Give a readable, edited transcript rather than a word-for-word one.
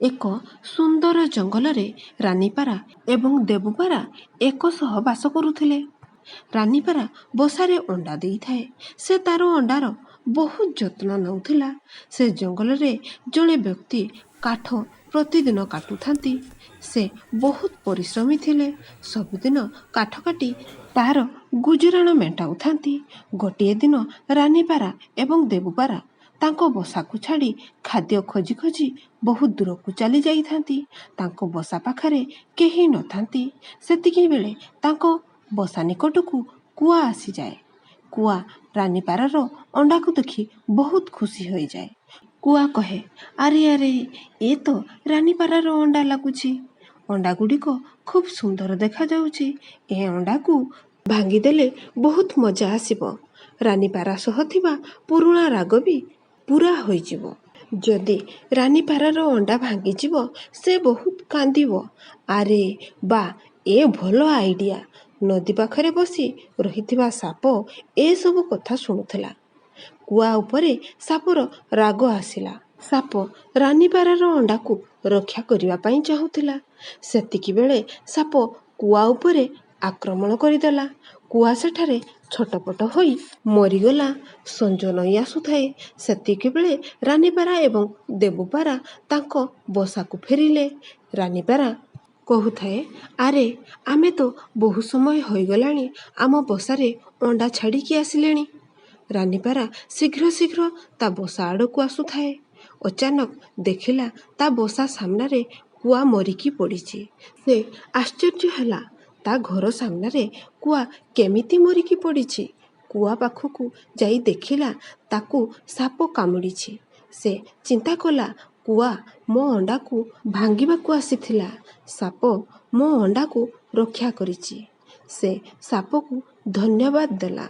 ଏକ ସୁନ୍ଦର ଜଙ୍ଗଲରେ ରାନୀପାରା ଏବଂ ଦେବୁପାରା ଏକସହ ବାସ କରୁଥିଲେ। ରାନୀପାରା ବସାରେ ଅଣ୍ଡା ଦେଇଥାଏ। ସେ ତାର ଅଣ୍ଡାର ବହୁତ ଯତ୍ନ ନେଉଥିଲା। ସେ ଜଙ୍ଗଲରେ ଜଣେ ବ୍ୟକ୍ତି କାଠ ପ୍ରତିଦିନ କାଟୁଥାନ୍ତି। ସେ ବହୁତ ପରିଶ୍ରମୀ ଥିଲେ। ସବୁଦିନ କାଠ କାଟି ତାର ଗୁଜୁରାଣ ମେଣ୍ଟାଉଥାନ୍ତି। ଗୋଟିଏ ଦିନ ରାନୀପାରା ଏବଂ ଦେବୁପାରା ତାଙ୍କ ବସାକୁ ଛାଡ଼ି ଖାଦ୍ୟ ଖୋଜି ଖୋଜି ବହୁତ ଦୂରକୁ ଚାଲି ଯାଇଥାନ୍ତି। ତାଙ୍କ ବସା ପାଖରେ କେହି ନଥାନ୍ତି। ସେତିକିବେଳେ ତାଙ୍କ ବସା ନିକଟକୁ କୁଆ ଆସିଯାଏ। କୁଆ ରାନୀପାରାର ଅଣ୍ଡାକୁ ଦେଖି ବହୁତ ଖୁସି ହୋଇଯାଏ। କୁଆ କହେ, ଆରେ ଆରେ, ଏ ତ ରାନୀପାରାର ଅଣ୍ଡା ଲାଗୁଛି। ଅଣ୍ଡାଗୁଡ଼ିକ ଖୁବ୍ ସୁନ୍ଦର ଦେଖାଯାଉଛି। ଏ ଅଣ୍ଡାକୁ ଭାଙ୍ଗିଦେଲେ ବହୁତ ମଜା ଆସିବ। ରାନୀପାରା ସହ ଥିବା ପୁରୁଣା ରାଗ ବି ପୂରା ହୋଇଯିବ। ଯଦି ରାନୀପାରାର ଅଣ୍ଡା ଭାଙ୍ଗିଯିବ ସେ ବହୁତ କାନ୍ଦିବ। ଆରେ ବା, ଏ ଭଲ ଆଇଡିଆ। ନଦୀ ପାଖରେ ବସି ରହିଥିବା ସାପ ଏସବୁ କଥା ଶୁଣୁଥିଲା। କୁଆ ଉପରେ ସାପର ରାଗ ଆସିଲା। ସାପ ରାନୀପାରାର ଅଣ୍ଡାକୁ ରକ୍ଷା କରିବା ପାଇଁ ଚାହୁଁଥିଲା। ସେତିକିବେଳେ ସାପ କୁଆ ଉପରେ ଆକ୍ରମଣ କରିଦେଲା। କୁଆ ସେଠାରେ ଛଟପଟ ହୋଇ ମରିଗଲା। ସଞ୍ଜ ନଇଁ ଆସୁଥାଏ। ସେତିକିବେଳେ ରାନୀପାରା ଏବଂ ଦେବୁପାରା ତାଙ୍କ ବସାକୁ ଫେରିଲେ। ରାନୀପାରା କହୁଥାଏ, ଆରେ ଆମେ ତ ବହୁ ସମୟ ହୋଇଗଲାଣି ଆମ ବସାରେ ଅଣ୍ଡା ଛାଡ଼ିକି ଆସିଲେଣି। ରାନୀପାରା ଶୀଘ୍ର ଶୀଘ୍ର ତା ବସା ଆଡ଼କୁ ଆସୁଥାଏ। ଅଚାନକ ଦେଖିଲା ତା ବସା ସାମ୍ନାରେ କୁଆ ମରିକି ପଡ଼ିଛି। ସେ ଆଶ୍ଚର୍ଯ୍ୟ ହେଲା। ତା ଘର ସାମ୍ନାରେ କୁଆ କେମିତି ମରିକି ପଡ଼ିଛି? କୁଆ ପାଖକୁ ଯାଇ ଦେଖିଲା ତାକୁ ସାପ କାମୁଡ଼ିଛି। ସେ ଚିନ୍ତା କଲା, କୁଆ ମୋ ଅଣ୍ଡାକୁ ଭାଙ୍ଗିବାକୁ ଆସିଥିଲା। ସାପ ମୋ ଅଣ୍ଡାକୁ ରକ୍ଷା କରିଛି। ସେ ସାପକୁ ଧନ୍ୟବାଦ ଦେଲା।